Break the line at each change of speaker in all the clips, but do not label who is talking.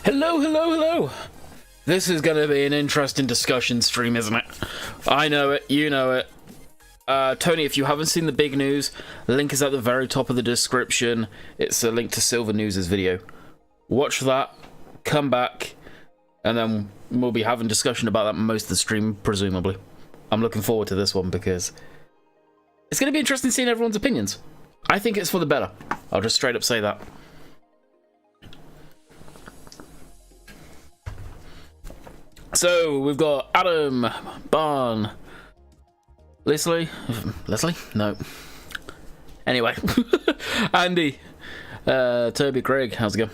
Hello, hello, hello! This is going to be an interesting discussion stream, isn't it? I know it, you know it. Tony, if you haven't seen the big news, link is at the very top of the description. It's a link to Silver News' video. Watch that, come back, and then we'll be having discussion about that most of the stream, presumably. I'm looking forward to this one because it's going to be interesting seeing everyone's opinions. I think it's for the better. I'll just straight up say that. So, we've got Adam, Barn, Leslie? No. Anyway. Andy, Toby, Craig, how's it going?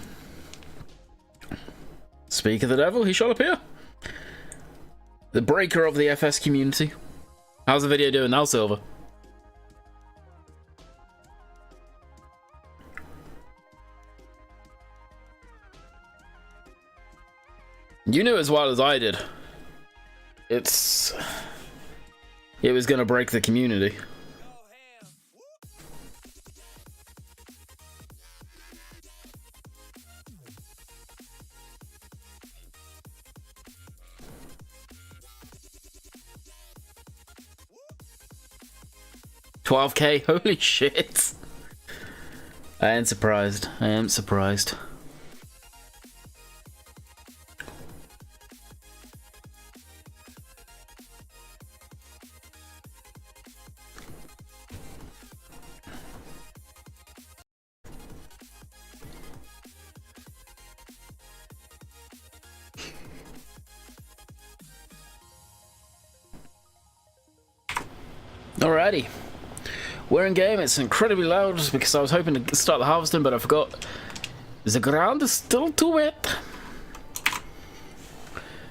Speak of the devil, he shall appear. The breaker of the FS community. How's the video doing now, Silver? You knew as well as I did. It was gonna break the community. $12K, holy shit. I am surprised. I am surprised. Alrighty, we're in game. It's incredibly loud because I was hoping to start the harvesting, but I forgot. The ground is still too wet,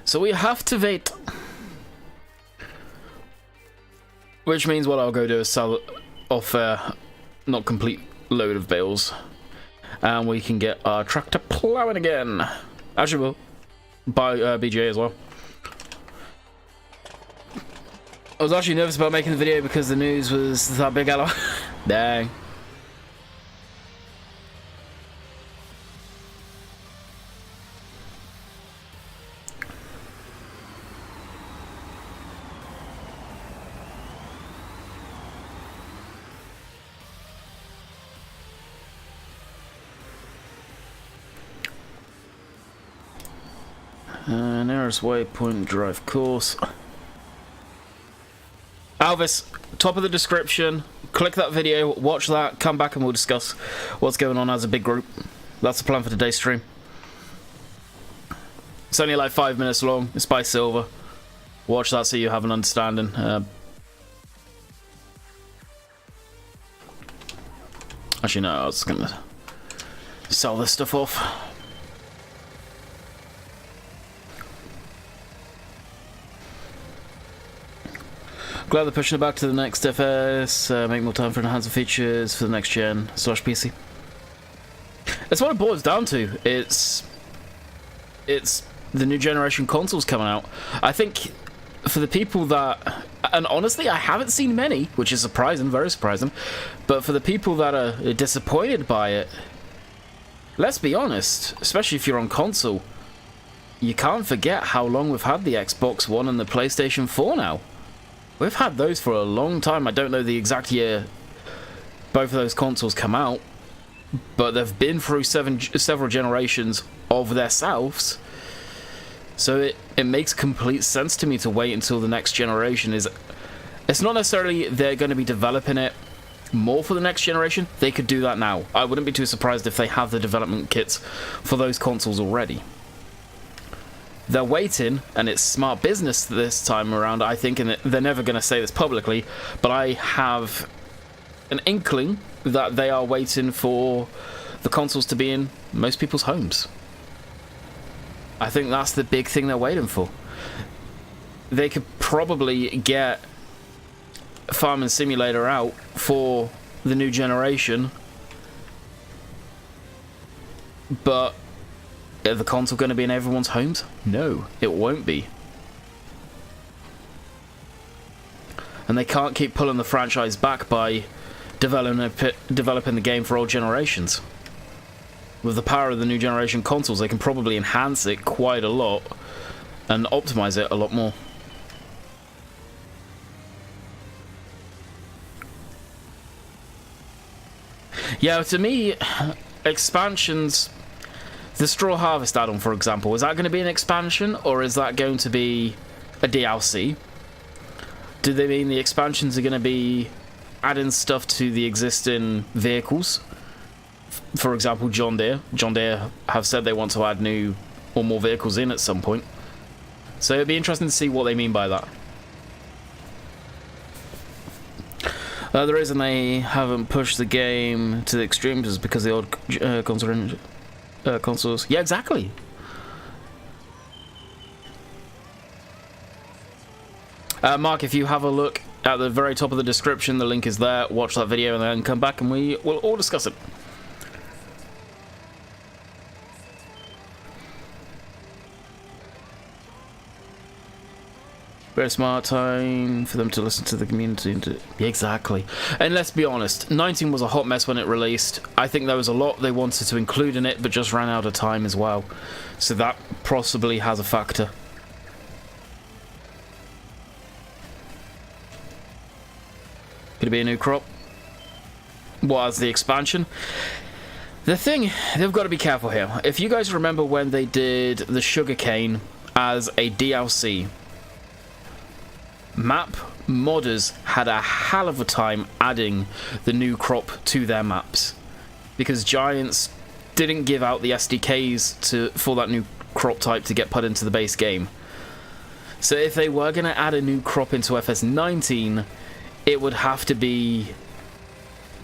so we have to wait. Which means what I'll go do is sell off not complete load of bales, and we can get our tractor plowing again. Actually, we'll buy BGA as well. I was actually nervous about making the video because the news was that big. Dang. Nearest waypoint, drive course. Alvis, top of the description, click that video, watch that, come back and we'll discuss what's going on as a big group. That's the plan for today's stream. It's only like 5 minutes long, it's by Silver. Watch that so you have an understanding. Actually no, I was gonna sell this stuff off. Glad they're pushing it back to the next FS, make more time for enhanced features for the next gen / PC. That's what it boils down to. It's the new generation consoles coming out. I think for the people that, and honestly I haven't seen many, which is surprising, very surprising, but for the people that are disappointed by it, let's be honest, especially if you're on console, you can't forget how long we've had the Xbox One and the PlayStation 4 now. We've had those for a long time. I don't know the exact year both of those consoles come out, but they've been through several generations of themselves. So it makes complete sense to me to wait until the next generation is... It's not necessarily they're going to be developing it more for the next generation. They could do that now. I wouldn't be too surprised if they have the development kits for those consoles already. They're waiting, and it's smart business this time around, I think, and they're never going to say this publicly, but I have an inkling that they are waiting for the consoles to be in most people's homes. I think that's the big thing they're waiting for. They could probably get Farming Simulator out for the new generation, but is the console going to be in everyone's homes? No, it won't be. And they can't keep pulling the franchise back by developing the game for all generations. with the power of the new generation consoles, they can probably enhance it quite a lot and optimize it a lot more. Yeah, to me, expansions... The Straw Harvest add-on, for example, is that going to be an expansion, or is that going to be a DLC? Do they mean the expansions are going to be adding stuff to the existing vehicles? For example, John Deere. John Deere have said they want to add new or more vehicles in at some point. So it'd be interesting to see what they mean by that. The reason they haven't pushed the game to the extremes is because the old consoles. Yeah, exactly. Mark, if you have a look at the very top of the description, the link is there. Watch that video and then come back and we will all discuss it. Very smart time for them to listen to the community. Yeah, exactly. And let's be honest, 19 was a hot mess when it released. I think there was a lot they wanted to include in it, but just ran out of time as well. So that possibly has a factor. Could it be a new crop? What, as the expansion? The thing, they've got to be careful here. If you guys remember when they did the sugarcane as a DLC, map modders had a hell of a time adding the new crop to their maps because Giants didn't give out the SDKs for that new crop type to get put into the base game. So if they were going to add a new crop into FS19, it would have to be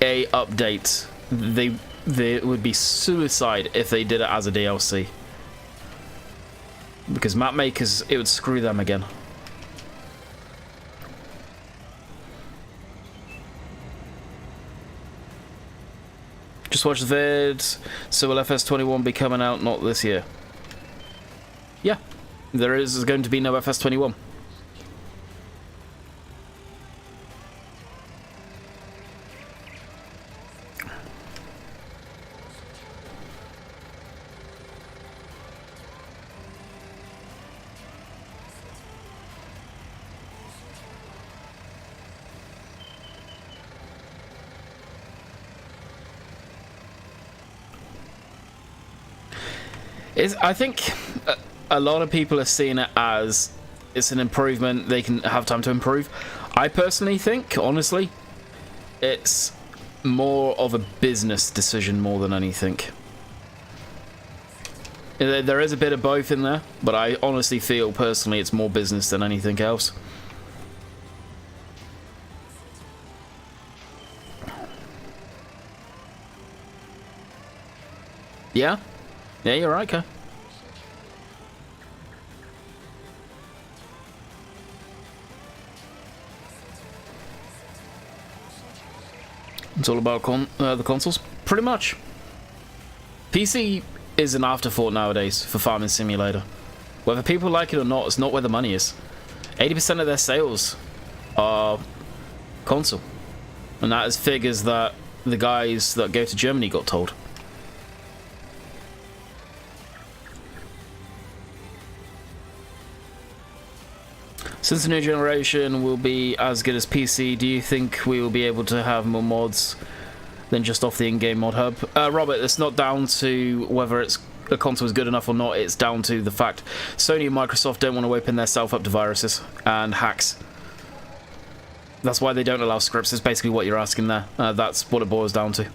a update. They would be suicide if they did it as a DLC, because map makers, it would screw them again. Just watch the vid. So will FS21 be coming out not this year? Yeah, there is going to be no FS21. I think a lot of people are seeing it as it's an improvement, they can have time to improve. I personally think, honestly, it's more of a business decision more than anything. There is a bit of both in there, but I honestly feel personally it's more business than anything else. Yeah? Yeah, you're right, Kai. It's all about the consoles, pretty much. PC is an afterthought nowadays for Farming Simulator. Whether people like it or not, it's not where the money is. 80% of their sales are console, and that is figures that the guys that go to Germany got told. Since the new generation will be as good as PC, do you think we will be able to have more mods than just off the in-game mod hub? Robert, it's not down to whether a console is good enough or not, it's down to the fact Sony and Microsoft don't want to open their self up to viruses and hacks. That's why they don't allow scripts, is basically what you're asking there. That's what it boils down to.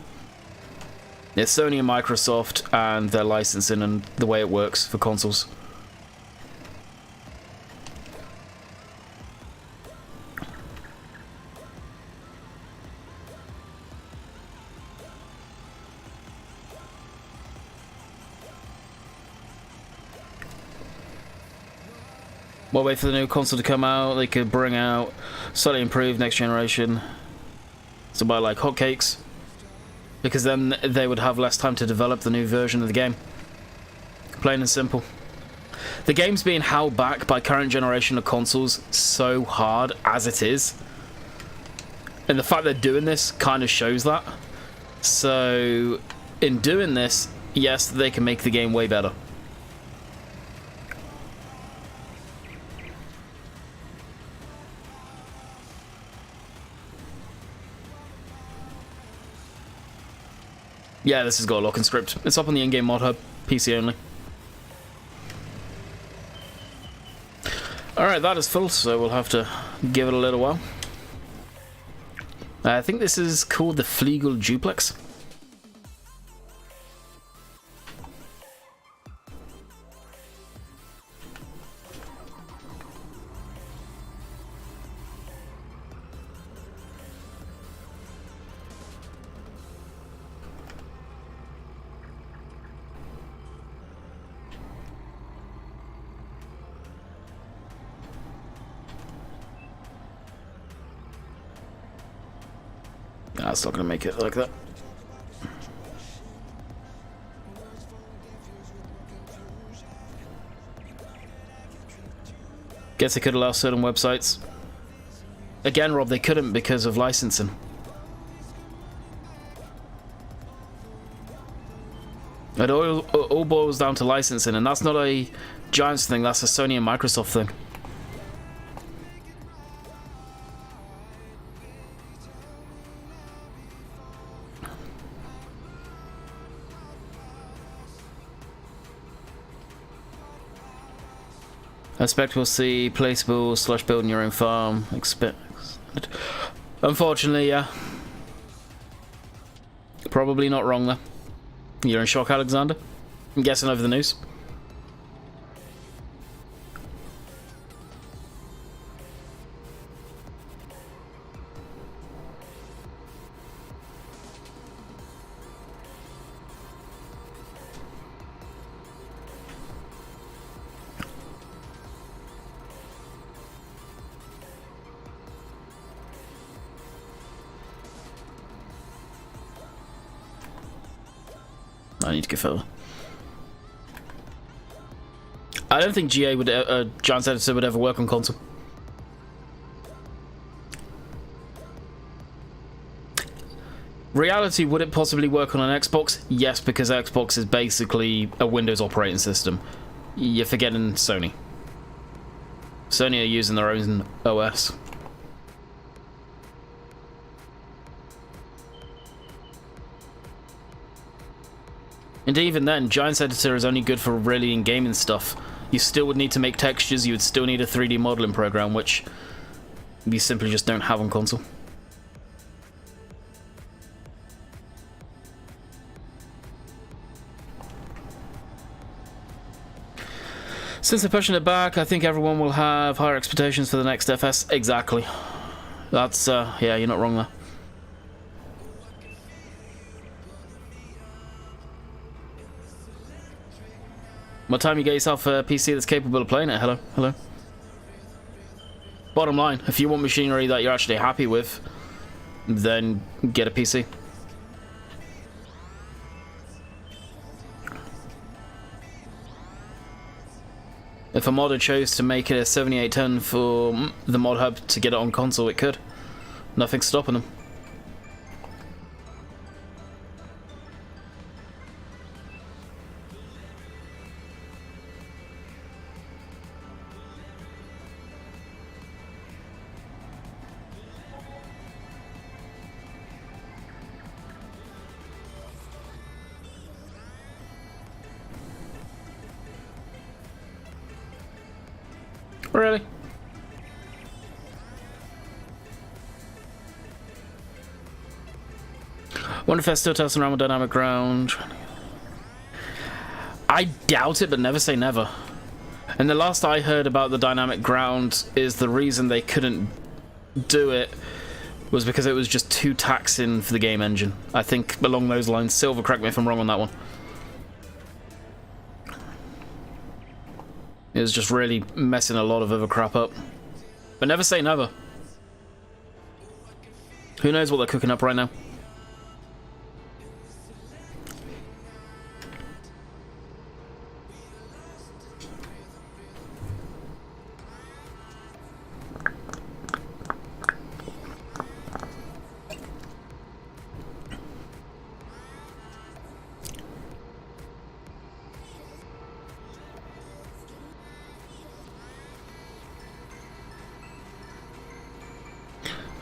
It's Sony and Microsoft and their licensing and the way it works for consoles. We'll wait for the new console to come out. They could bring out slightly improved next generation, so by like hotcakes, because then they would have less time to develop the new version of the game. Plain and simple. The game's being held back by current generation of consoles so hard as it is, and the fact they're doing this kind of shows that. So in doing this, yes, they can make the game way better. Yeah, this has got a locking script. It's up on the in-game mod hub, PC only. Alright, that is full, so we'll have to give it a little while. I think this is called the Flegel Duplex. That's not going to make it like that. Guess they could allow certain websites. Again, Rob, they couldn't because of licensing. It all boils down to licensing, and that's not a Giants thing, that's a Sony and Microsoft thing. I expect we'll see placeable / building your own farm. Unfortunately, yeah. Probably not wrong there. You're in shock, Alexander? I'm guessing over the news. I need to go further. I don't think GA would, Giants Editor would ever work on console. Reality, would it possibly work on an Xbox? Yes, because Xbox is basically a Windows operating system. You're forgetting Sony. Sony are using their own OS. And even then, Giants Editor is only good for really in-gaming stuff. You still would need to make textures, you would still need a 3D modeling program, which you simply just don't have on console. Since they're pushing it back, I think everyone will have higher expectations for the next FS. Exactly. That's, yeah, you're not wrong there. What time you get yourself a PC that's capable of playing it? Hello, hello. Bottom line, if you want machinery that you're actually happy with, then get a PC. If a modder chose to make it a 7810 for the mod hub to get it on console, it could. Nothing's stopping them. Really? Wonder if they're still testing around with dynamic ground. I doubt it, but never say never. And the last I heard about the dynamic ground is the reason they couldn't do it was because it was just too taxing for the game engine. I think along those lines. Silver, correct me if I'm wrong on that one. It was just really messing a lot of other crap up. But never say never. Who knows what they're cooking up right now?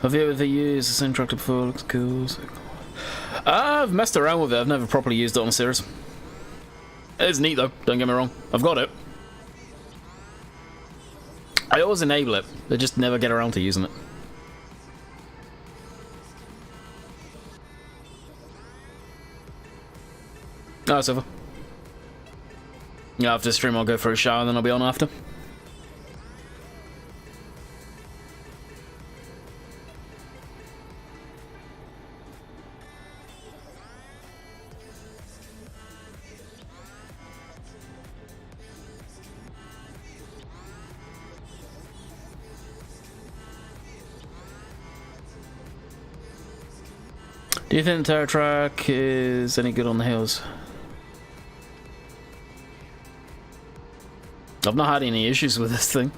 Have you ever used the same tractor before? Looks cool. I've messed around with it. I've never properly used it on a series. It's neat though, don't get me wrong. I've got it. I always enable it, I just never get around to using it. Oh, it's over. Yeah, after stream I'll go for a shower and then I'll be on after. Do you think the Terror Track is any good on the hills? I've not had any issues with this thing.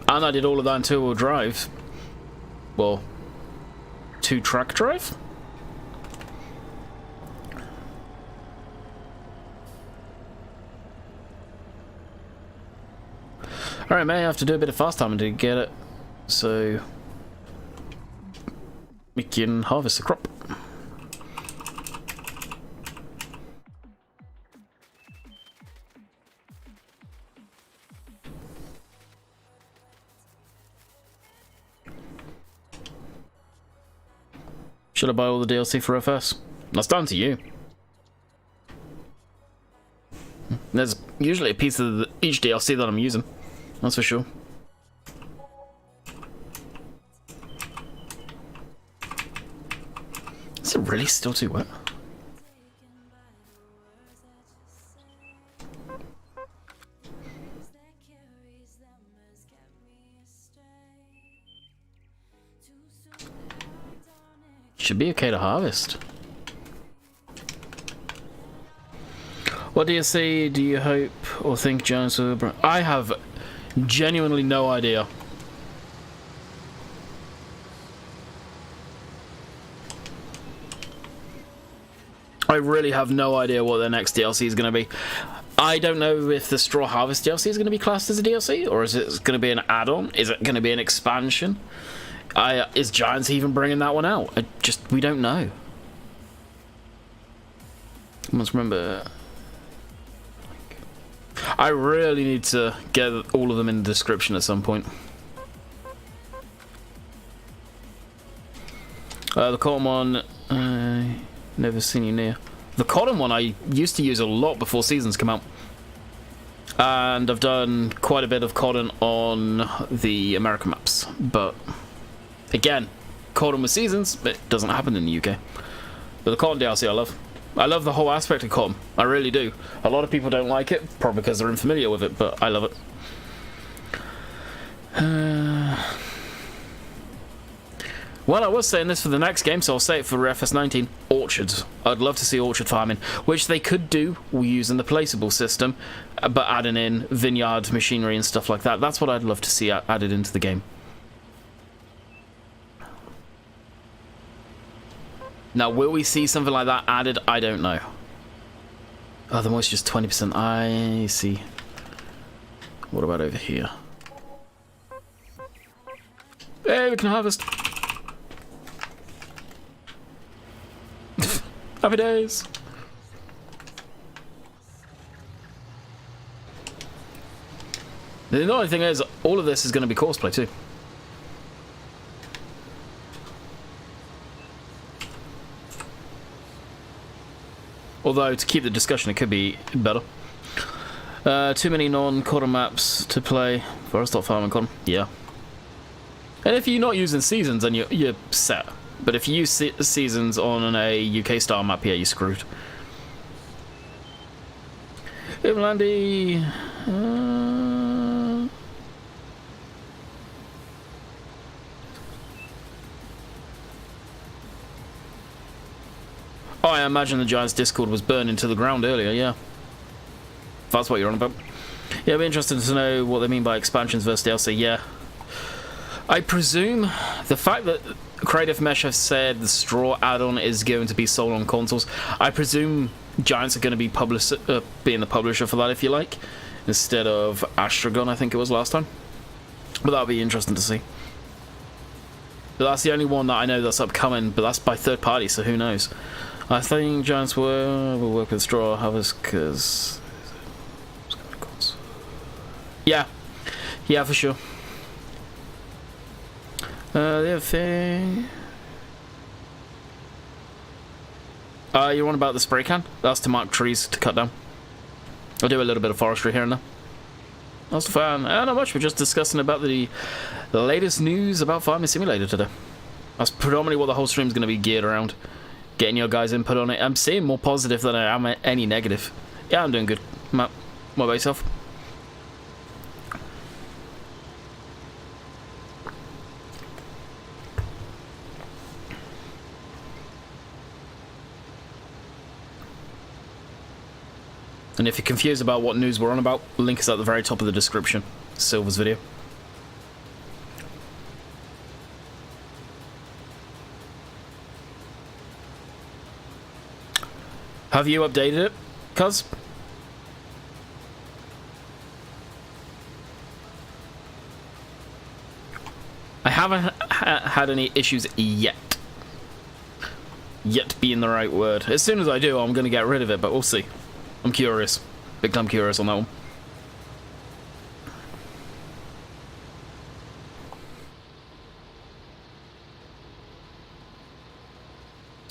And I did all of that in two-wheel drive. Well, two-track drive? Alright, may have to do a bit of fast timing to get it, so we can harvest the crop. Should I buy all the DLC for FS? That's down to you. There's usually a piece of each DLC that I'm using. That's for sure. Is it really still too wet? Should be okay to harvest. What DLC do you hope or think Jones will bring? I have genuinely no idea. I really have no idea what their next DLC is going to be. I don't know if the Straw Harvest DLC is going to be classed as a DLC, or is it going to be an add-on? Is it going to be an expansion? Is Giants even bringing that one out? We don't know. I must remember. I really need to get all of them in the description at some point. The cotton one, never seen you near. The cotton one I used to use a lot before seasons come out. And I've done quite a bit of cotton on the American maps. But, again, cotton with seasons, it doesn't happen in the UK. But the cotton DLC I love. I love the whole aspect of cotton. I really do. A lot of people don't like it, probably because they're unfamiliar with it, but I love it. Well, I was saying this for the next game, so I'll say it for FS19. Orchards. I'd love to see orchard farming, which they could do using the placeable system, but adding in vineyard machinery and stuff like that. That's what I'd love to see added into the game. Now, will we see something like that added? I don't know. Oh, the moisture's 20%. I see. What about over here? Hey, we can harvest. Happy days. The annoying thing is, all of this is going to be courseplay too. Although, to keep the discussion, it could be better. Too many non-cotton maps to play before I start farming cotton. Yeah. And if you're not using seasons, then you're set. But if you use seasons on a UK style map, yeah, you're screwed. Landy. Oh, I imagine the Giants' Discord was burned into the ground earlier, yeah. If that's what you're on about. Yeah, I'd be interested to know what they mean by expansions versus DLC, yeah. I presume the fact that Creative Mesh have said the Straw add-on is going to be sold on consoles, I presume Giants are going to be being the publisher for that, if you like. instead of Astragon, I think it was last time. But that'll be interesting to see. But that's the only one that I know that's upcoming, but that's by third party, so who knows. I think Giants will work with Straw Harvest, because... Yeah. Yeah, for sure. The other thing... you're on about the spray can? That's to mark trees to cut down. I'll do a little bit of forestry here and there. That's fun. Not much, we're just discussing about the latest news about Farming Simulator today. That's predominantly what the whole stream's going to be geared around. Getting your guys' input on it. I'm seeing more positive than I am any negative. Yeah, I'm doing good. Matt, what about yourself? And if you're confused about what news we're on about, link is at the very top of the description. Silver's video. Have you updated it, cuz? I haven't had any issues yet. Yet being the right word. As soon as I do, I'm going to get rid of it, but we'll see. I'm curious. Big time curious on that one.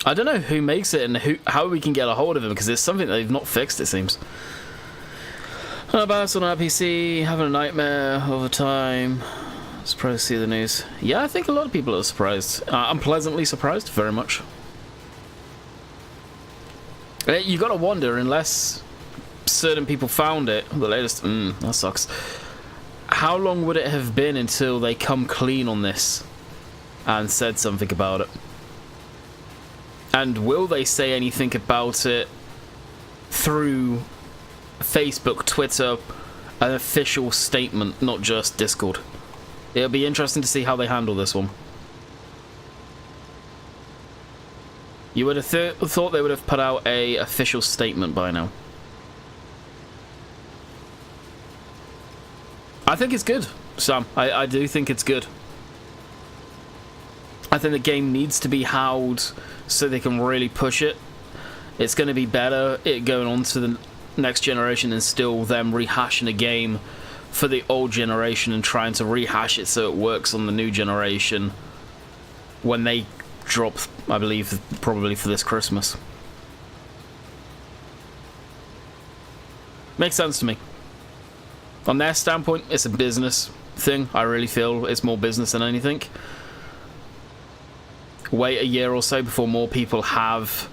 I don't know who makes it and how we can get a hold of it, because it's something they've not fixed, it seems. About on our PC, having a nightmare all the time. Surprised to see the news. Yeah, I think a lot of people are surprised. I'm pleasantly surprised, very much. You gotta wonder, unless certain people found it, the latest, that sucks. How long would it have been until they come clean on this and said something about it? And will they say anything about it through Facebook, Twitter, an official statement, not just Discord? It'll be interesting to see how they handle this one. You would have thought they would have put out a official statement by now. I think it's good, Sam. I do think it's good. I think the game needs to be held so they can really push it. It's going to be better it going on to the next generation than still them rehashing a game for the old generation and trying to rehash it so it works on the new generation when they drop, I believe, probably for this Christmas. Makes sense to me. On their standpoint, it's a business thing. I really feel it's more business than anything. Wait a year or so before more people have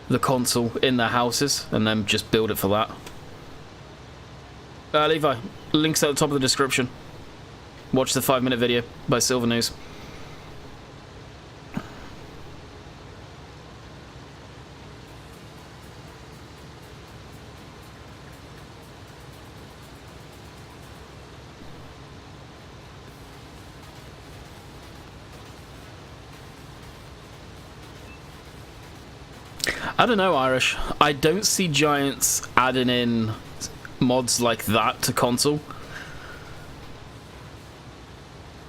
the console in their houses, and then just build it for that. Levi, links at the top of the description. Watch the 5-minute video by Silver News. I don't know, Irish. I don't see Giants adding in mods like that to console.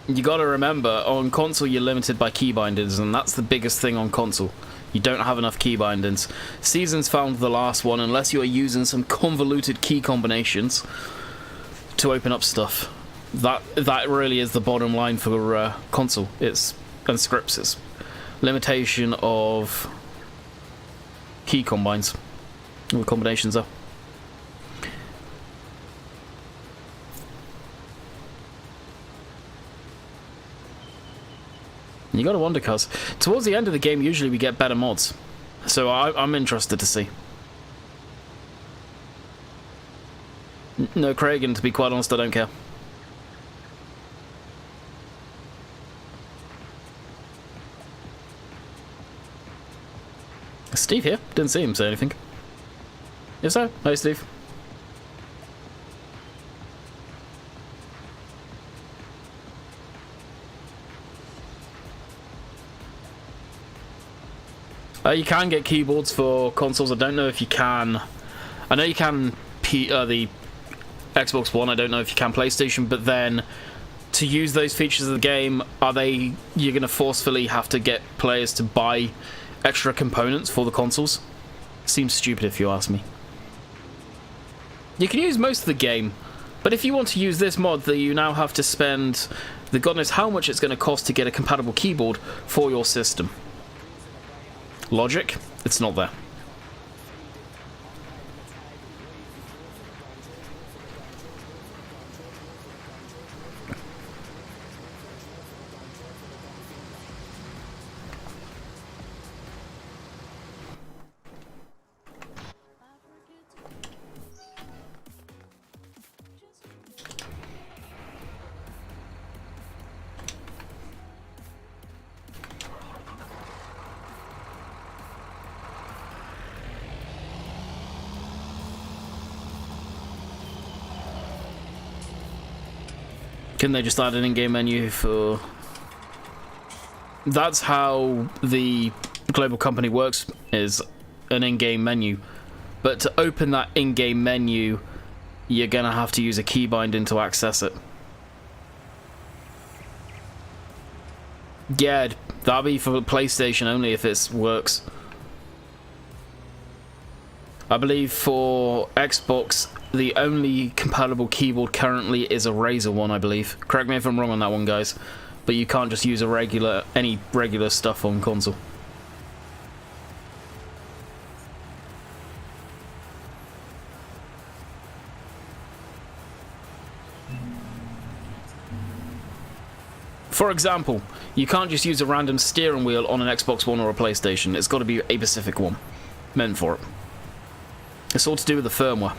You gotta remember, on console you're limited by key bindings, and that's the biggest thing on console. You don't have enough key bindings. Seasons found the last one, unless you're using some convoluted key combinations to open up stuff. That really is the bottom line for console. And scripts. It's limitation of key combines. All the combinations are. You gotta wonder, cuz towards the end of the game usually we get better mods, so I'm interested to see. No Craig, and to be quite honest, I don't care. Is Steve here? Didn't see him say anything. If so, hey Steve. You can get keyboards for consoles. I don't know if you can. I know you can the Xbox One. I don't know if you can PlayStation, but then to use those features of the game, you're going to forcefully have to get players to buy extra components for the consoles? Seems stupid if you ask me. You can use most of the game, but if you want to use this mod, you now have to spend the god knows how much it's going to cost to get a compatible keyboard for your system. Logic? It's not there. Can they just add an in-game menu for... That's how the global company works, is an in-game menu. But to open that in-game menu, you're gonna have to use a key binding to access it. Yeah, that'll be for PlayStation only if it works. I believe for Xbox, the only compatible keyboard currently is a Razer one, I believe. Correct me if I'm wrong on that one, guys. But you can't just use any regular stuff on console. For example, you can't just use a random steering wheel on an Xbox One or a PlayStation. It's got to be a specific one meant for it. It's all to do with the firmware.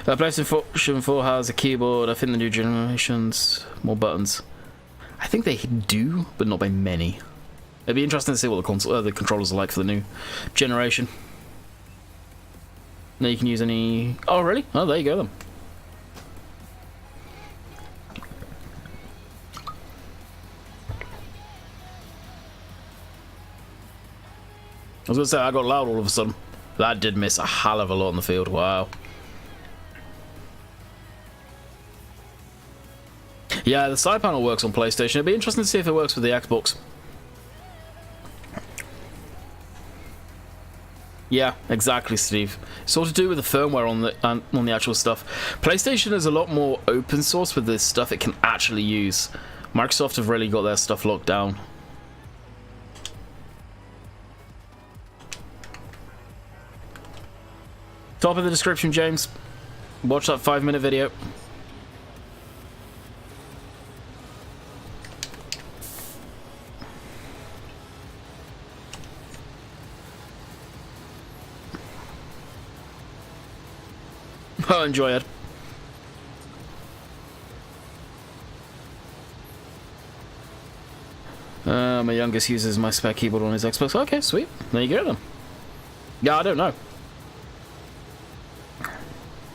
PlayStation 4 has a keyboard. I think the new generations more buttons. I think they do, but not by many. It'd be interesting to see what the controllers are like for the new generation. Now you can use any... Oh, really? Oh, there you go then. I was going to say, I got loud all of a sudden. That did miss a hell of a lot on the field. Wow. Yeah, the side panel works on PlayStation. It'd be interesting to see if it works with the Xbox. Yeah, exactly, Steve. It's all to do with the firmware on the actual stuff. PlayStation is a lot more open source with this stuff it can actually use. Microsoft have really got their stuff locked down. Top of the description, James. Watch that 5-minute video. I'll enjoy it. My youngest uses my spare keyboard on his Xbox. Okay, sweet. There you go then. Yeah, I don't know.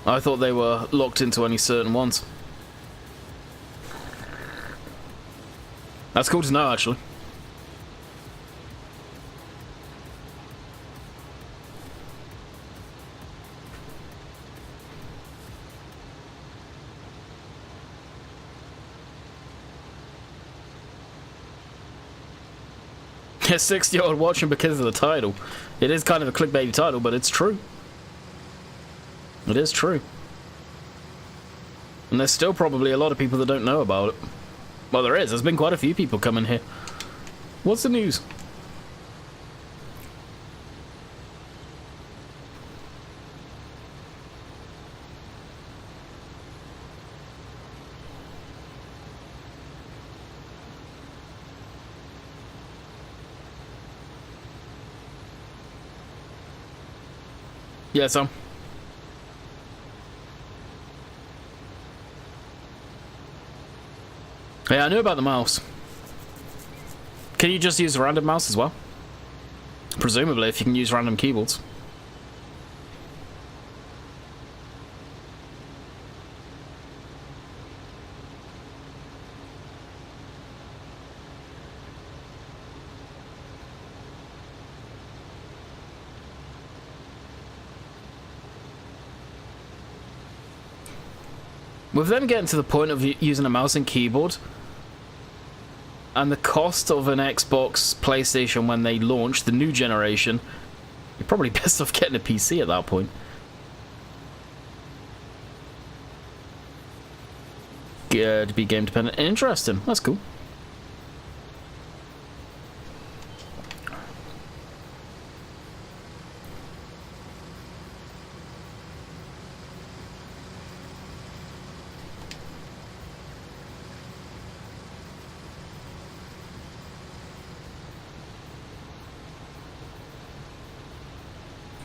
I thought they were locked into only certain ones. That's cool to know, actually. A 60-year-old watching because of the title. It is kind of a clickbaity title, but it's true. It is true. And there's still probably a lot of people that don't know about it. Well, there is. There's been quite a few people coming here. What's the news? Yeah, Sam. Yeah, I knew about the mouse. Can you just use a random mouse as well? Presumably, if you can use random keyboards. With them getting to the point of using a mouse and keyboard, and the cost of an Xbox, PlayStation when they launch the new generation, you're probably best off getting a PC at that point. To be game dependent. Interesting. That's cool.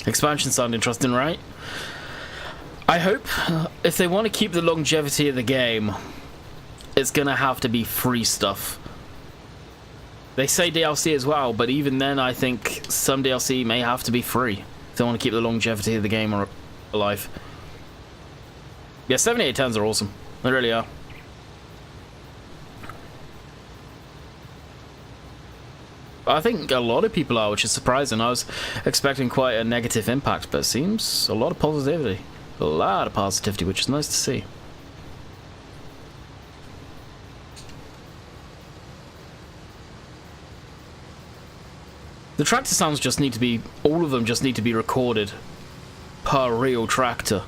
Expansions sound interesting, right? I hope if they want to keep the longevity of the game, it's gonna have to be free stuff. They say DLC as well, but even then I think some DLC may have to be free if they want to keep the longevity of the game alive. Yeah, 7810s are awesome. They really are. I think a lot of people are, which is surprising. I was expecting quite a negative impact, but it seems a lot of positivity. A lot of positivity, which is nice to see. The tractor sounds just need to be, all of them just need to be recorded per real tractor.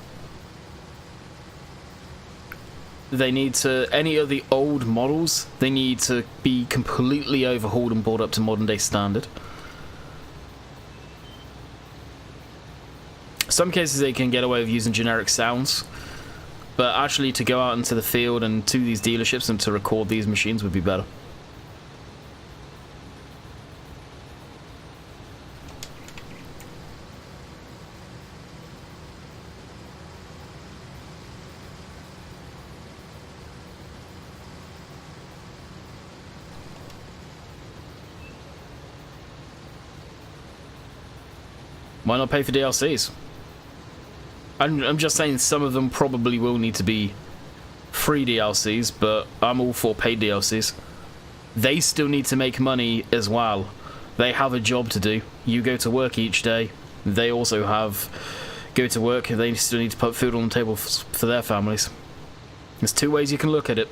They need to, any of the old models, they need to be completely overhauled and brought up to modern day standard. Some cases they can get away with using generic sounds, but actually to go out into the field and to these dealerships and to record these machines would be better. Why not pay for DLCs? I'm just saying some of them probably will need to be free DLCs, but I'm all for paid DLCs. They still need to make money as well. They have a job to do. You go to work each day. They also go to work. They still need to put food on the table for their families. There's two ways you can look at it.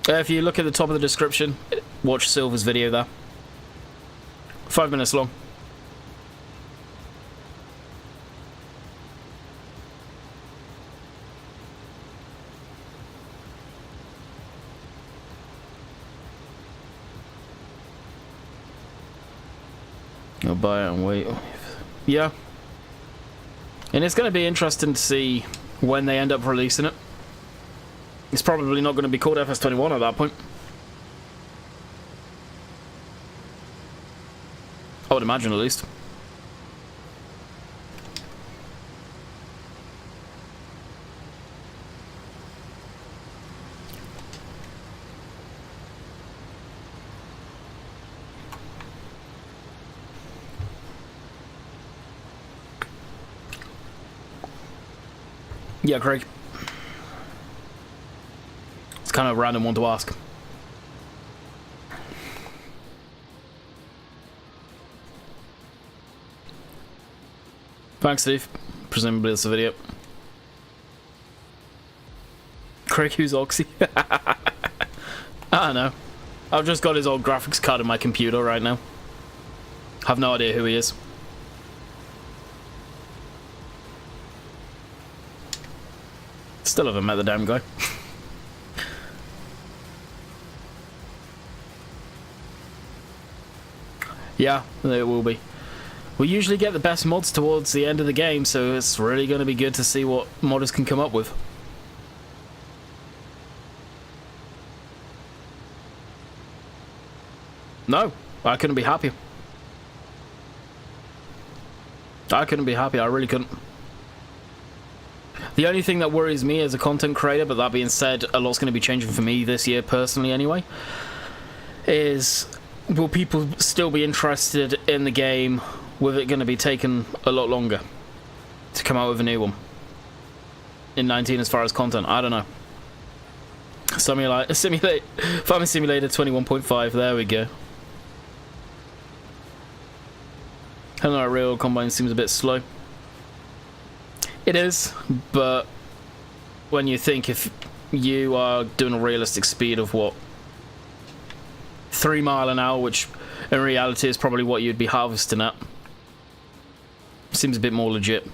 If you look at the top of the description, watch Silver's video there. 5 minutes long. I'll buy it and wait. Yeah. And it's going to be interesting to see when they end up releasing it. It's probably not going to be called FS21 at that point. I would imagine, at least. Yeah, Craig. Kind of a random one to ask. Thanks, Steve. Presumably it's a video. Craig, who's Oxy? I don't know. I've just got his old graphics card in my computer right now. Have no idea who he is. Still haven't met the damn guy. Yeah, it will be. We usually get the best mods towards the end of the game, so it's really going to be good to see what modders can come up with. No, I couldn't be happier. I couldn't be happier, I really couldn't. The only thing that worries me as a content creator, but that being said, a lot's going to be changing for me this year personally anyway, is will people still be interested in the game with it going to be taking a lot longer to come out with a new one in 19 as far as content? I don't know. Farming Simulator 21.5, there we go. Hello, real combine seems a bit slow. It is, but when you think if you are doing a realistic speed of what, 3 mile an hour, which in reality is probably what you'd be harvesting at, seems a bit more legit.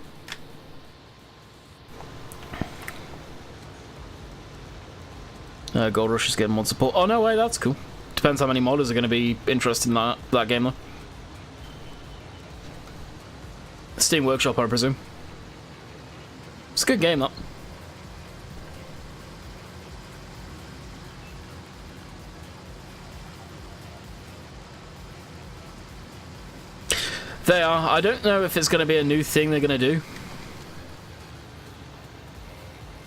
Gold Rush is getting mod support. Oh no way, that's cool. Depends how many modders are going to be interested in that game though. Steam Workshop, I presume. It's a good game, that. They are. I don't know if it's going to be a new thing they're going to do.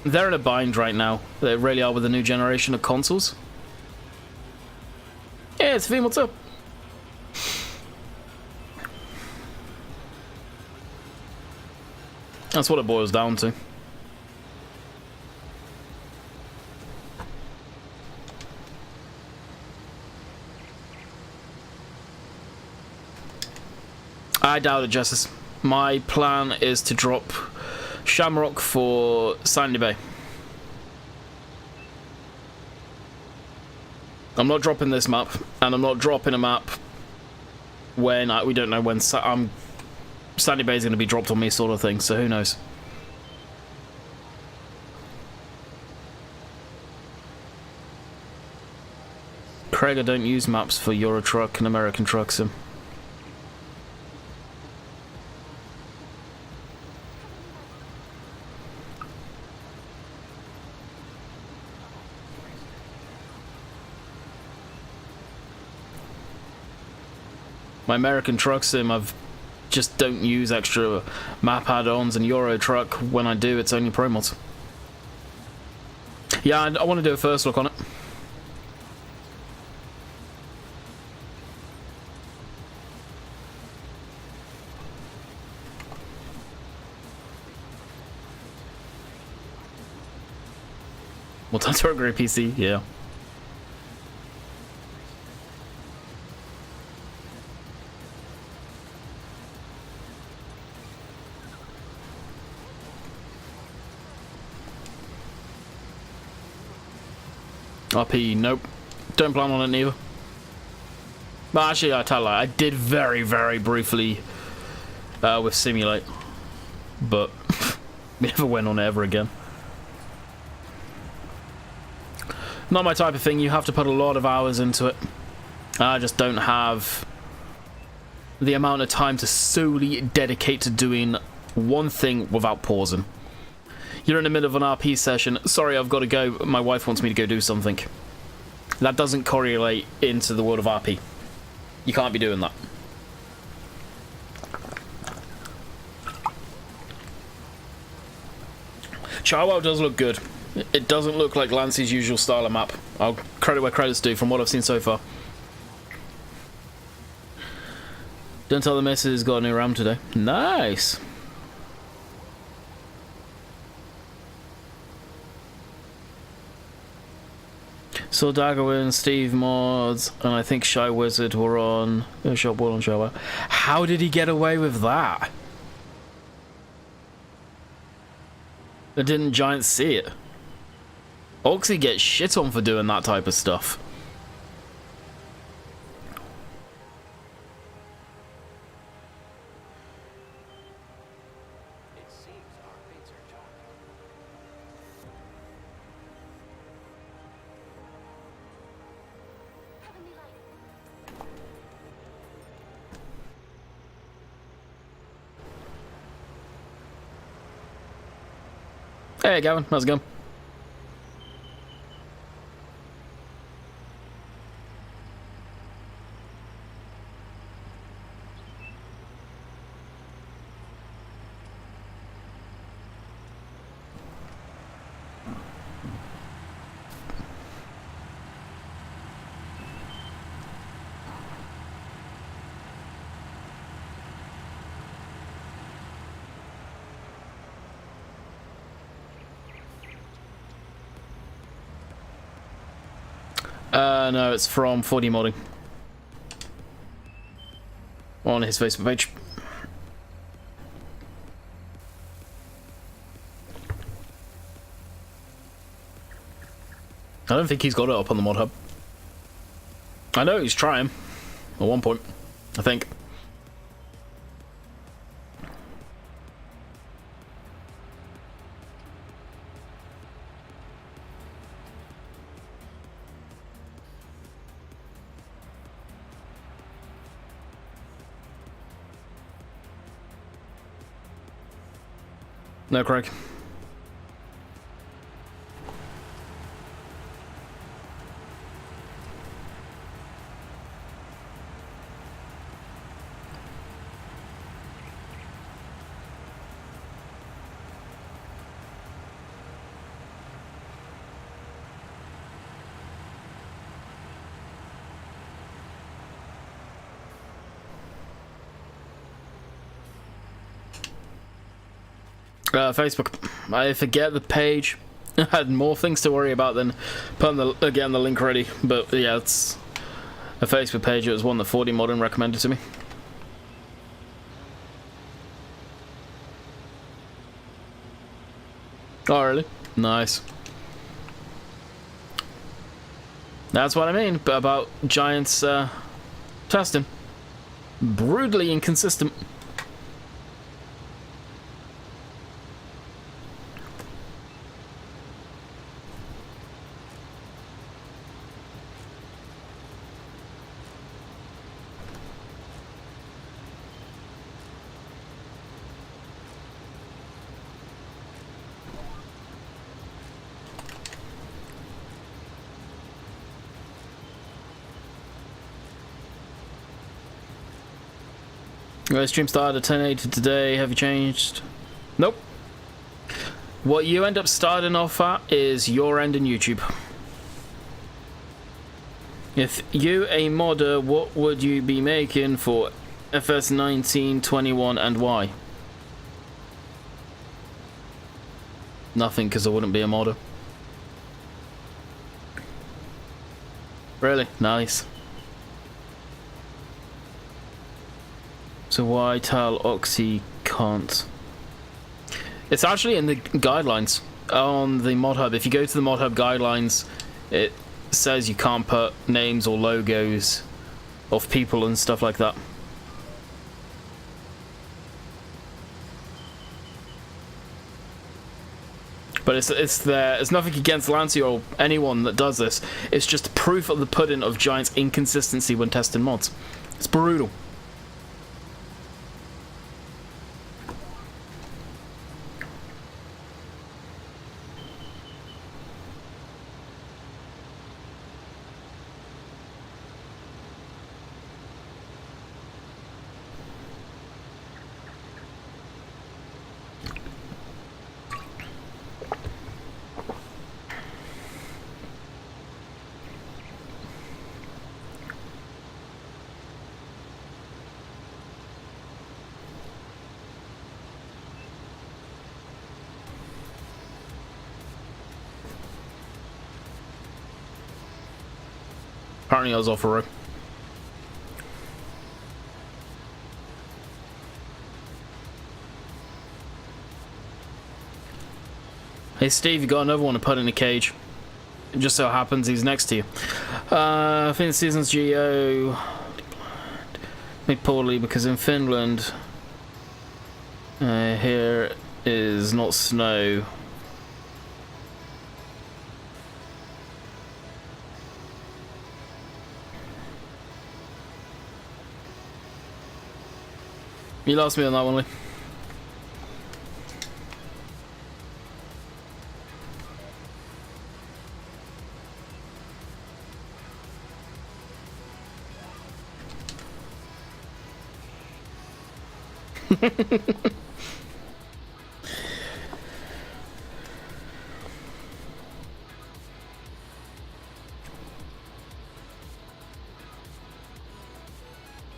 They're in a bind right now. They really are with the new generation of consoles. Yeah, it's Vim, what's up? That's what it boils down to. I doubt it, Justice. My plan is to drop Shamrock for Sandy Bay. I'm not dropping this map, and I'm not dropping a map when we don't know when Sandy Bay is going to be dropped on me, sort of thing. So who knows? Craig, I don't use maps for Euro Truck and American Truck Sim. My American Truck Sim, I've just don't use extra map add-ons, and Euro Truck, when I do, it's only pro mods. Yeah, I want to do a first look on it. Well, time to upgrade PC, yeah. RP, nope. Don't plan on it neither. But actually, I tell you, I did very, very briefly with Simulate. But we never went on it ever again. Not my type of thing. You have to put a lot of hours into it. I just don't have the amount of time to solely dedicate to doing one thing without pausing. You're in the middle of an RP session. Sorry, I've got to go. My wife wants me to go do something. That doesn't correlate into the world of RP. You can't be doing that. Charwell does look good. It doesn't look like Lance's usual style of map. I'll credit where credit's due from what I've seen so far. Don't tell the missus got a new RAM today. Nice. So Daggerwin, Steve Mods, and I think Shy Wizard were on Shop Wall on Shower. How did he get away with that? Didn't Giant see it? Oxy gets shit on for doing that type of stuff. Hey Gavin, how's it going? No, it's from 4D Modding. On his Facebook page. I don't think he's got it up on the mod hub. I know he's trying at one point, I think. No, Craig. Facebook. I forget the page. I had more things to worry about than getting the link ready. But yeah, it's a Facebook page. It was one that 40 Modern recommended to me. Oh, really? Nice. That's what I mean about Giants testing. Brutally inconsistent. Stream started at 1080 today. Have you changed? Nope. What you end up starting off at is your end in YouTube. If you a modder, what would you be making for FS 19, 21, and why? Nothing, because I wouldn't be a modder. Really? Nice. So why tell Oxy can't? It's actually in the guidelines on the mod hub. If you go to the mod hub guidelines, it says you can't put names or logos of people and stuff like that. But it's there. It's nothing against Lancy or anyone that does this. It's just proof of the pudding of Giants' inconsistency when testing mods. It's brutal. Apparently I was off a row. Hey Steve, you got another one to put in a cage. It just so happens he's next to you. I think the season's GO made poorly because in Finland here is not snow. You lost me on that one, Lee.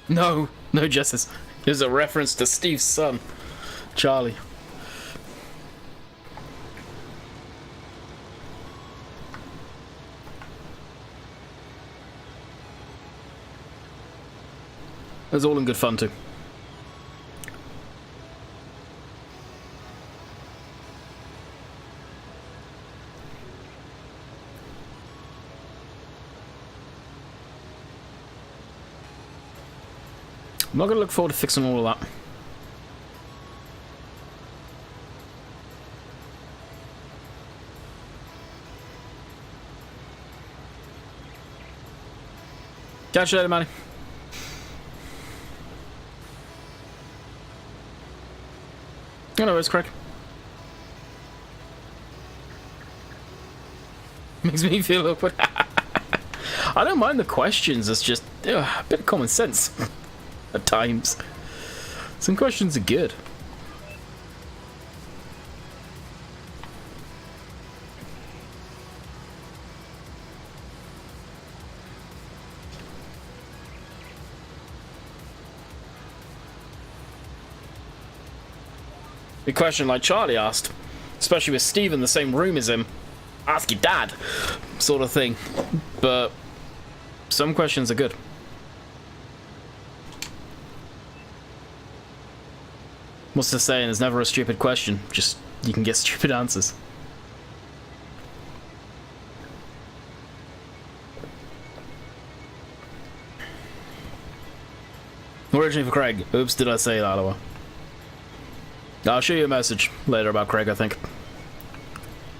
No, no justice. There's a reference to Steve's son, Charlie. It's all in good fun too. I'm not gonna look forward to fixing all of that. Catch you later, Manny. Oh, no, it's Craig. Makes me feel awkward. I don't mind the questions, it's just a bit of common sense at times. Some questions are good. The question like Charlie asked, especially with Steve in the same room as him, ask your dad, sort of thing. But some questions are good. What's the saying? There's never a stupid question, just you can get stupid answers. Originally for Craig. Oops, did I say that? I'll show you a message later about Craig, I think.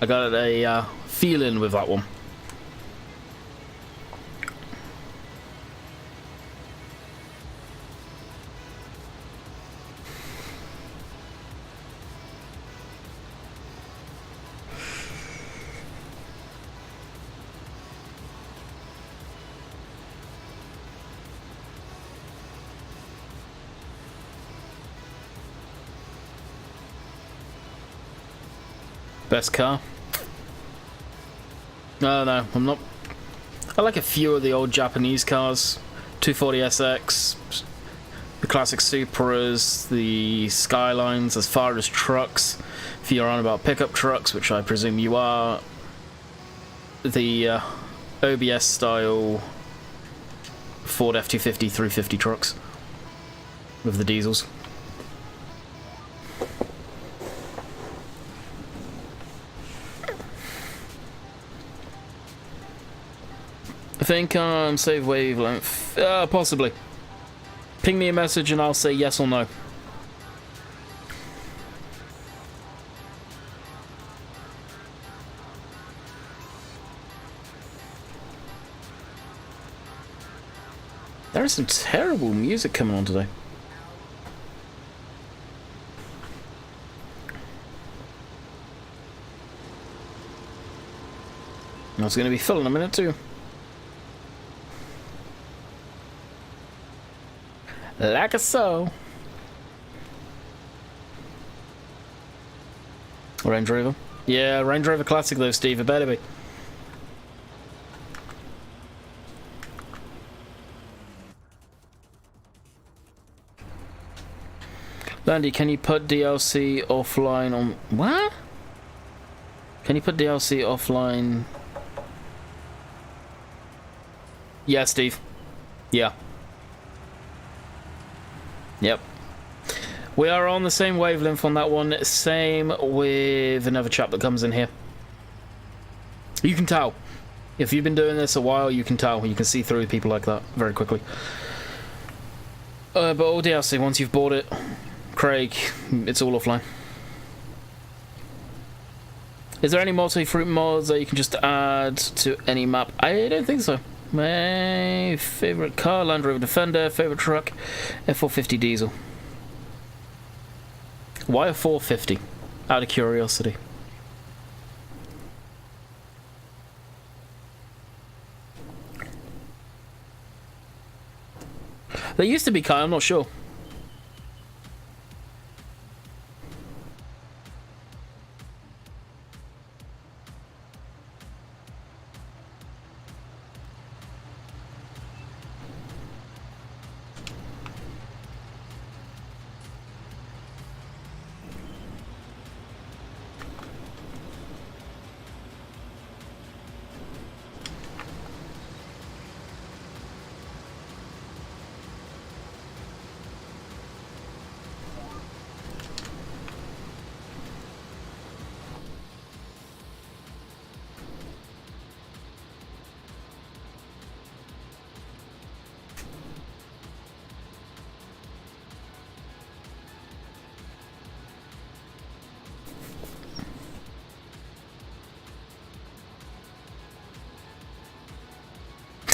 I got a feeling with that one. Best car? No, I'm not. I like a few of the old Japanese cars. 240SX, the classic Supras, the Skylines. As far as trucks, if you're on about pickup trucks, which I presume you are, the OBS style Ford F-250 350 trucks with the diesels. I think save wavelength. Possibly. Ping me a message and I'll say yes or no. There is some terrible music coming on today. It's going to be full in a minute too. Like a so. Range Rover. Yeah, Range Rover Classic though, Steve. It better be. Landy, can you put DLC offline on... What? Can you put DLC offline? Yeah, Steve. Yeah. Yep. We are on the same wavelength on that one. Same with another chap that comes in here. You can tell. If you've been doing this a while, you can tell. You can see through people like that very quickly. But all DLC, once you've bought it, Craig, it's all offline. Is there any multi-fruit mods that you can just add to any map? I don't think so. My favourite car, Land Rover Defender. Favourite truck, F450 diesel. Why a 450? Out of curiosity. They used to be car, I'm not sure.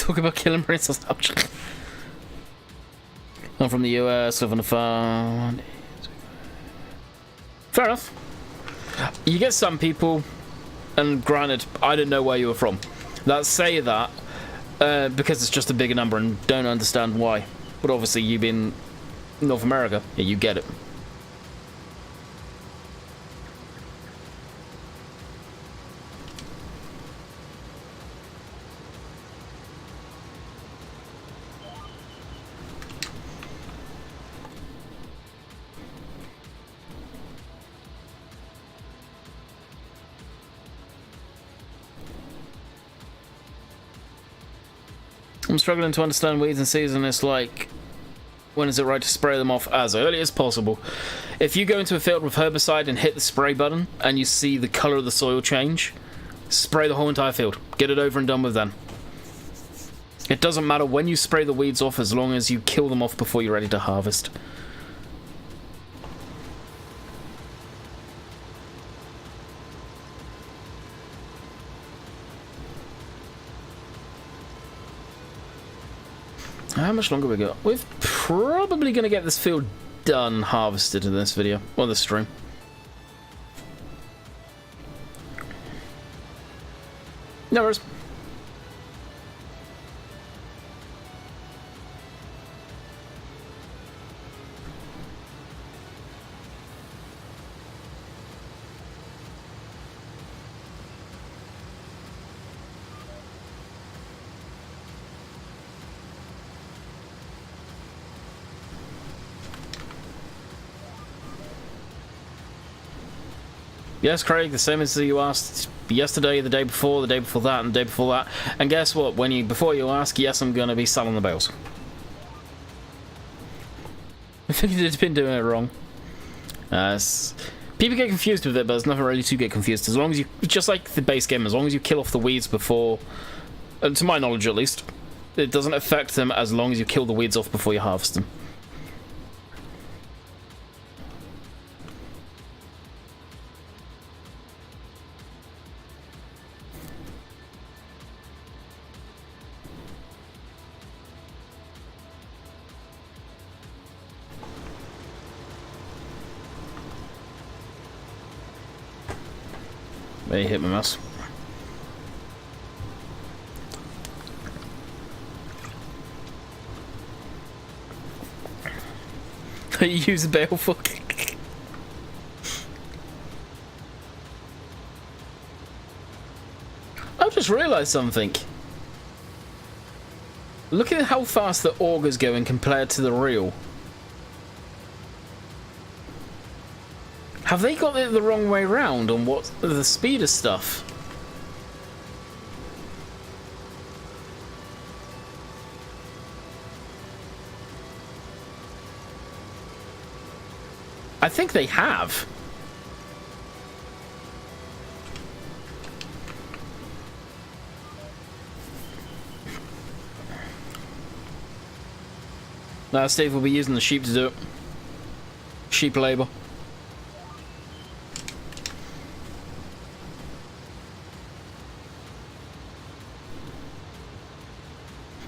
Talk about killing Marines. I'm from the US, live on the farm. Fair enough. You get some people, and granted, I don't know where you were from, that say that because it's just a bigger number and don't understand why. But obviously, you being North America, yeah, you get it. I'm struggling to understand weeds in season. It's like, when is it right to spray them off as early as possible? If you go into a field with herbicide and hit the spray button and you see the colour of the soil change, spray the whole entire field. Get it over and done with then. It doesn't matter when you spray the weeds off as long as you kill them off before you're ready to harvest. How much longer we got? We're probably going to get this field done, harvested in this video, or this stream. No worries. Yes, Craig, the same as you asked yesterday, the day before that, and the day before that. And guess what? Before you ask, yes, I'm going to be selling the bales. I think you've been doing it wrong. People get confused with it, but there's nothing really to get confused. As long as you, just like the base game, as long as you kill off the weeds before, to my knowledge at least, it doesn't affect them as long as you kill the weeds off before you harvest them. They hit my mouse. You use a bale for. I've just realised something. Look at how fast the auger's going compared to the reel. Have they got it the wrong way round on what the speed of stuff? I think they have. Now Steve will be using the sheep to do it. Sheep labour.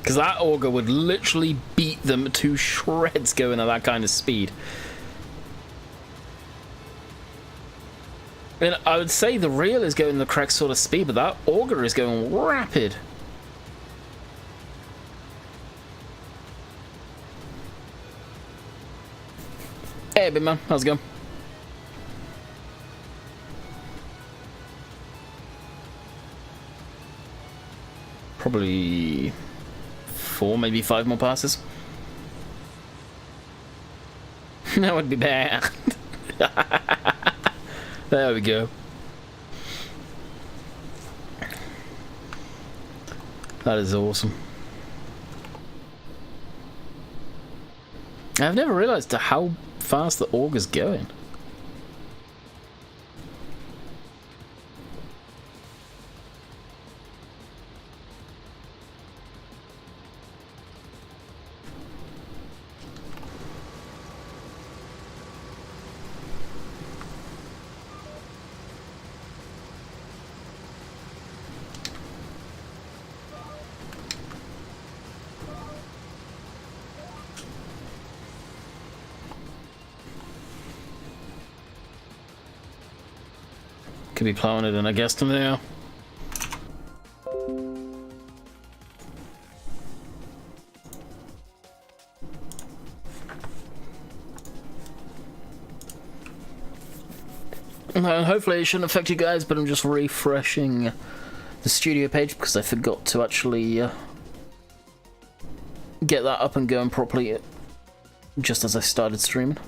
Because that auger would literally beat them to shreds going at that kind of speed. I mean, I would say the reel is going the correct sort of speed, but that auger is going rapid. Hey, big man, how's it going? Probably 4, maybe 5 more passes. That would be bad. There we go. That is awesome. I've never realized how fast the auger's going. Could be plowing it in, I guess, now. And hopefully it shouldn't affect you guys, but I'm just refreshing the studio page because I forgot to actually get that up and going properly just as I started streaming.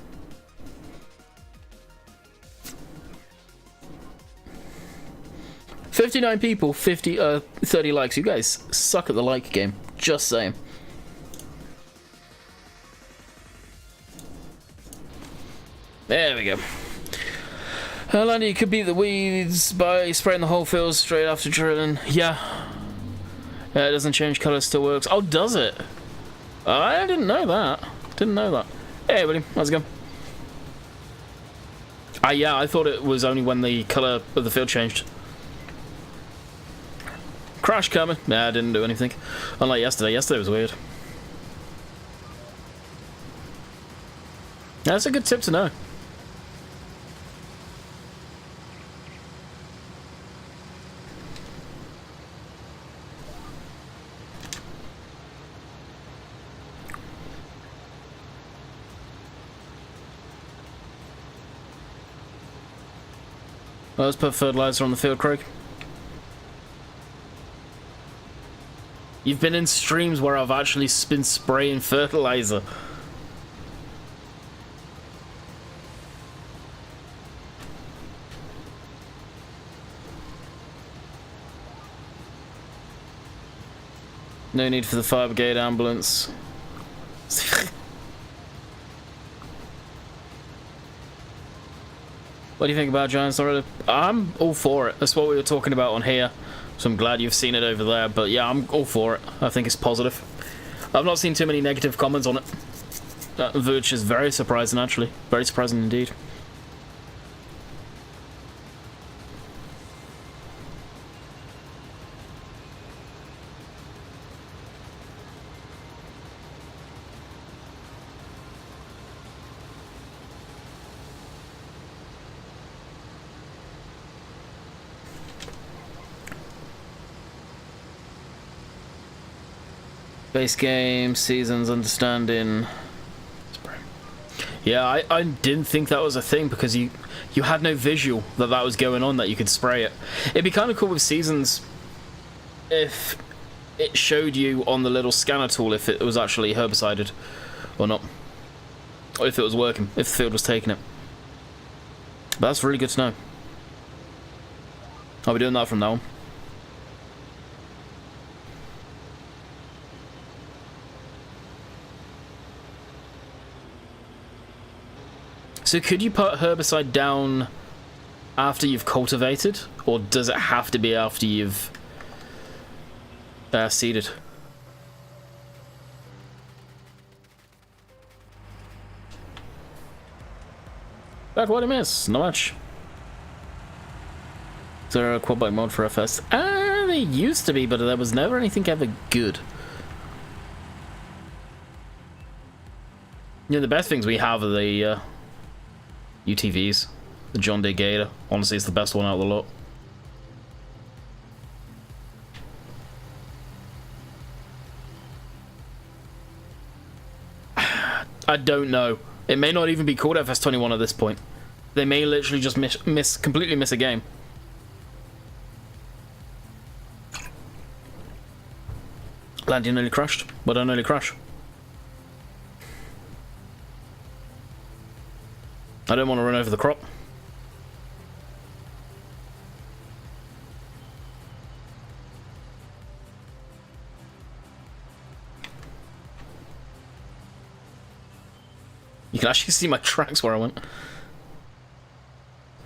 "59 people, 30 likes. You guys suck at the like game. Just saying." There we go. Landy, you could beat the weeds by spraying the whole field straight after drilling. Yeah. It doesn't change colour, still works. Oh, does it? I didn't know that. Didn't know that. Hey, buddy. How's it going? Yeah, I thought it was only when the colour of the field changed. Crash coming. Nah, I didn't do anything. Unlike yesterday. Yesterday was weird. That's a good tip to know. Well, let's put fertilizer on the field, Craig. You've been in streams where I've actually been spraying fertilizer. No need for the fire brigade ambulance. What do you think about Giants already? I'm all for it. That's what we were talking about on here. So I'm glad you've seen it over there. But yeah, I'm all for it. I think it's positive. I've not seen too many negative comments on it. Which is very surprising, actually. Very surprising indeed. Base game, seasons, understanding. Yeah, I didn't think that was a thing because you had no visual that was going on, that you could spray it. It'd be kind of cool with seasons if it showed you on the little scanner tool if it was actually herbicided or not. Or if it was working, if the field was taking it. But that's really good to know. I'll be doing that from now on. So could you put herbicide down after you've cultivated, or does it have to be after you've seeded? Back what I miss, not much. Is there a quad bike mod for FS? There used to be, but there was never anything ever good. You know, the best things we have are the UTVs, the John Deere Gator. Honestly, it's the best one out of the lot. I don't know. It may not even be called FS21 at this point. They may literally just completely miss a game. Landy nearly crashed. Well done, nearly crash. I don't want to run over the crop. You can actually see my tracks where I went.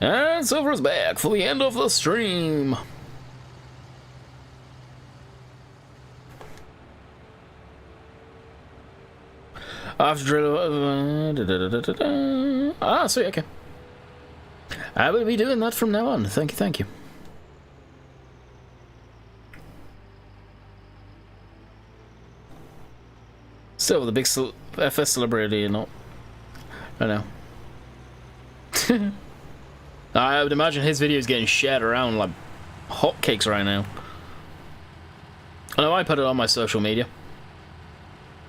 And Silver's back for the end of the stream. After drill. Sweet, okay. I will be doing that from now on. Thank you, thank you. Still with a big FS celebrity or not. I know. I would imagine his video is getting shared around like hotcakes right now. I know I put it on my social media.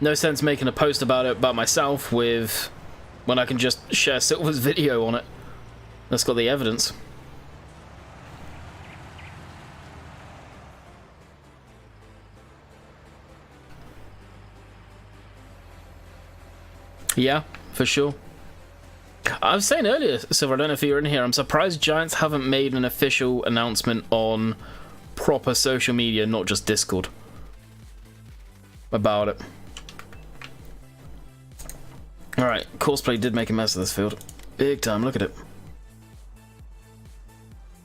No sense making a post about it about myself when I can just share Silver's video on it. That's got the evidence. Yeah, for sure. I was saying earlier, Silver, I don't know if you were in here, I'm surprised Giants haven't made an official announcement on proper social media, not just Discord, about it. Alright, Courseplay did make a mess of this field. Big time, look at it.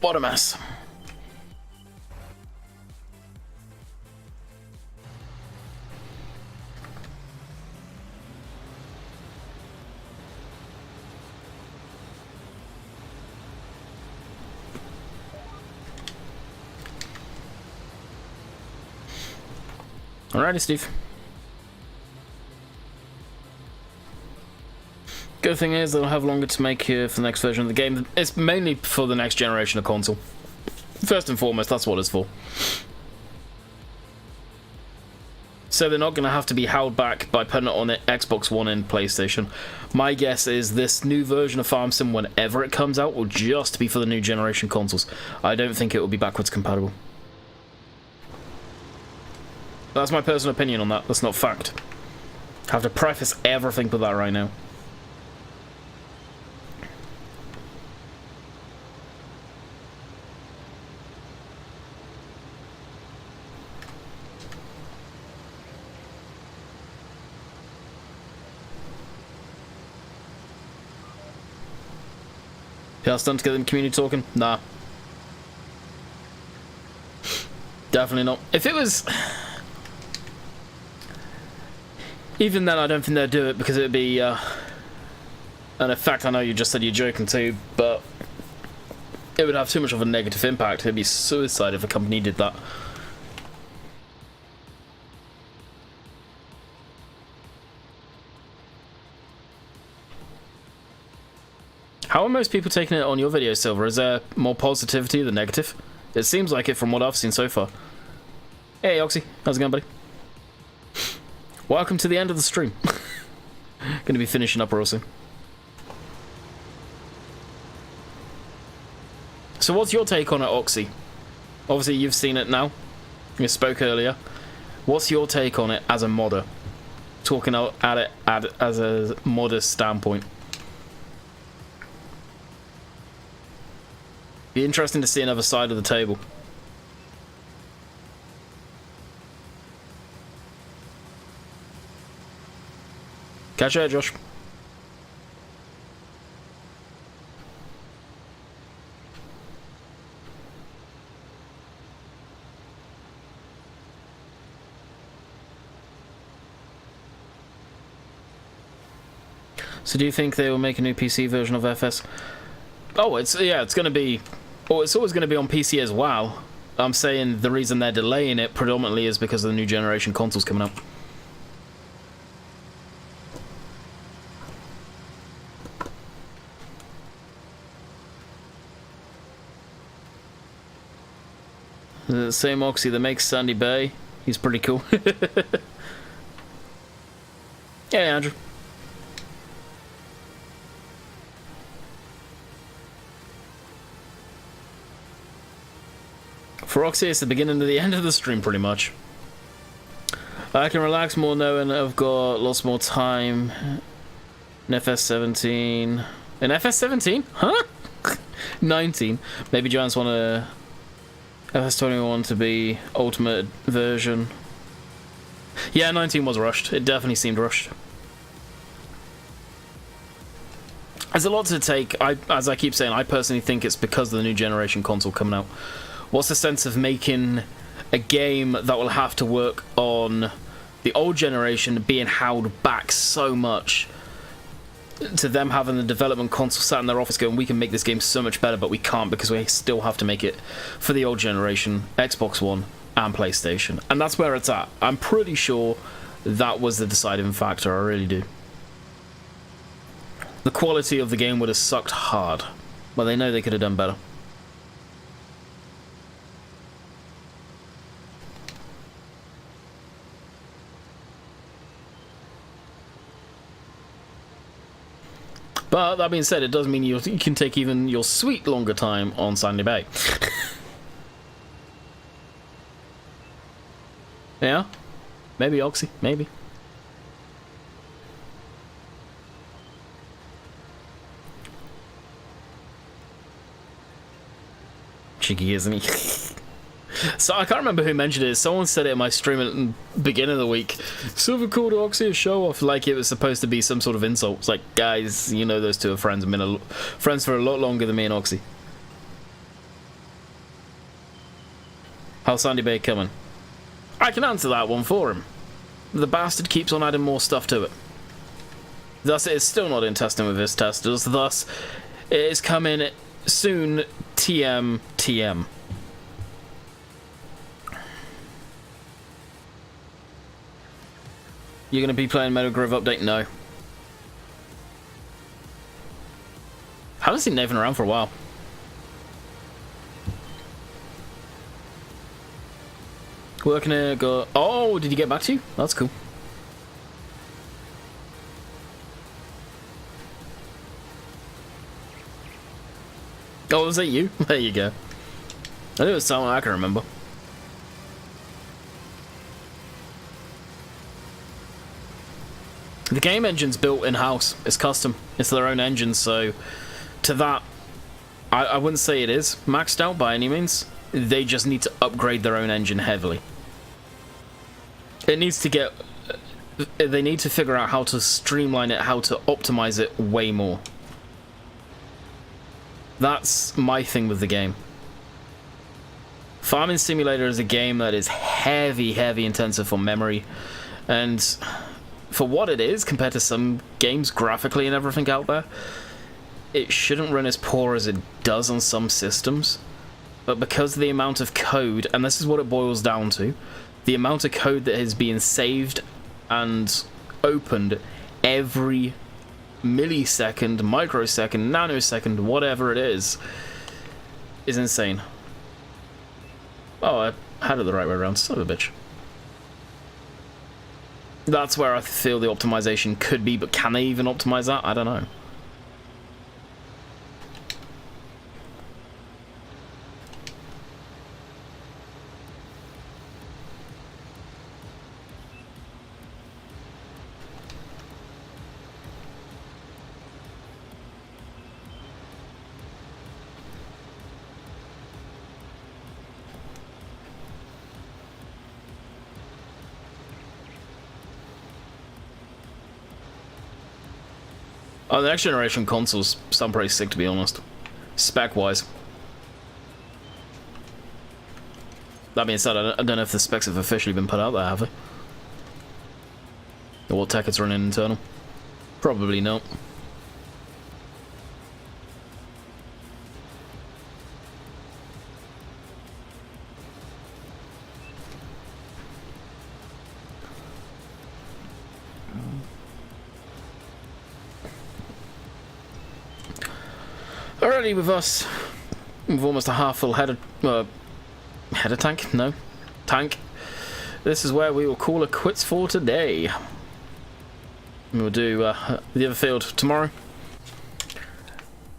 What a mess. Alrighty, Steve. Good thing is they'll have longer to make here for the next version of the game. It's mainly for the next generation of console. First and foremost, that's what it's for. So they're not going to have to be held back by putting it on the Xbox One and PlayStation. My guess is this new version of Farm Sim, whenever it comes out, will just be for the new generation consoles. I don't think it will be backwards compatible. That's my personal opinion on that. That's not fact. I have to preface everything with that right now. Yeah, done to get them community talking? Nah. Definitely not. If it was... Even then, I don't think they'd do it because it would be... And in fact, I know you just said you're joking too, but... It would have too much of a negative impact. It'd be suicide if a company did that. How are most people taking it on your video, Silver? Is there more positivity than negative? It seems like it from what I've seen so far. Hey, Oxy. How's it going, buddy? Welcome to the end of the stream. Gonna be finishing up real soon. So what's your take on it, Oxy? Obviously, you've seen it now. You spoke earlier. What's your take on it as a modder? Talking at it as a modder standpoint. Be interesting to see another side of the table. Catch you, Josh. So do you think they will make a new PC version of FS? Oh, it's gonna be... Oh, it's always gonna be on PC as well. I'm saying the reason they're delaying it predominantly is because of the new generation consoles coming up. The same Oxy that makes Sandy Bay. He's pretty cool. Yeah, Andrew. For Oxy, it's the beginning of the end of the stream, pretty much. I can relax more knowing I've got lots more time. In FS17. In FS17? Huh? 19. Maybe Giants want a FS21 to be ultimate version. Yeah, 19 was rushed. It definitely seemed rushed. There's a lot to take. As I keep saying, I personally think it's because of the new generation console coming out. What's the sense of making a game that will have to work on the old generation being held back so much to them having the development console sat in their office going, we can make this game so much better, but we can't because we still have to make it for the old generation, Xbox One and PlayStation. And that's where it's at. I'm pretty sure that was the deciding factor, I really do. The quality of the game would have sucked hard. Well, they know they could have done better. But that being said, it does mean you can take even your sweet longer time on Sandy Bay. Yeah? Maybe, Oxy. Maybe. Cheeky, isn't he? So I can't remember who mentioned it. Someone said it in my stream at the beginning of the week. Super cool to Oxy a show off, like it was supposed to be some sort of insult. It's like, guys, you know those two are friends. Have been friends for a lot longer than me and Oxy. How's Sandy Bay coming? I can answer that one for him. The bastard keeps on adding more stuff to it. Thus, it is still not in testing with his testers. Thus, it is coming soon. TM. You're going to be playing Metal Grove Update? No. Haven't seen Nathan around for a while. Working here, go. Oh, did he get back to you? That's cool. Oh, was that you? There you go. I knew it was someone I can remember. The game engine's built in-house. It's custom. It's their own engine, so to that, I wouldn't say it is maxed out by any means. They just need to upgrade their own engine heavily. It needs to get... They need to figure out how to streamline it, how to optimize it way more. That's my thing with the game. Farming Simulator is a game that is heavy intensive for memory, and for what it is compared to some games graphically and everything out there, it shouldn't run as poor as it does on some systems. But because of the amount of code, and this is what it boils down to, the amount of code that is being saved and opened every millisecond, microsecond, nanosecond, whatever it is insane. Oh, I had it the right way around, son of a bitch. That's where I feel the optimization could be, but can they even optimize that? I don't know. Oh, the next generation consoles sound pretty sick, to be honest. Spec-wise. That being said, I don't know if the specs have officially been put out there, have they? Or what tech it's running internal. Probably not. Alrighty, with us, with almost a half-full header tank? No, tank. This is where we will call it quits for today. We'll do the other field tomorrow.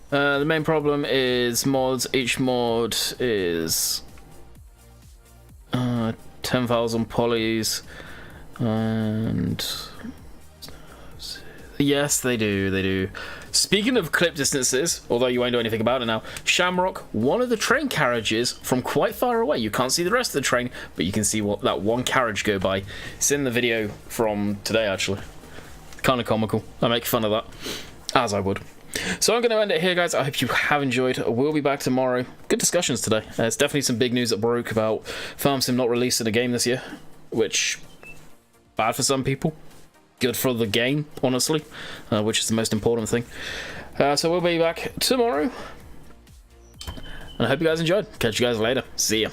The main problem is mods. Each mod is 10,000 polys, and yes, they do. Speaking of clip distances, although you won't do anything about it now, Shamrock, one of the train carriages from quite far away. You can't see the rest of the train, but you can see what that one carriage go by. It's in the video from today, actually. Kind of comical. I make fun of that, as I would. So I'm going to end it here, guys. I hope you have enjoyed. We'll be back tomorrow. Good discussions today. There's definitely some big news that broke about FarmSim not releasing a game this year, which, bad for some people. Good for the game, honestly, which is the most important thing. So we'll be back tomorrow, and I hope you guys enjoyed. Catch you guys later. See ya.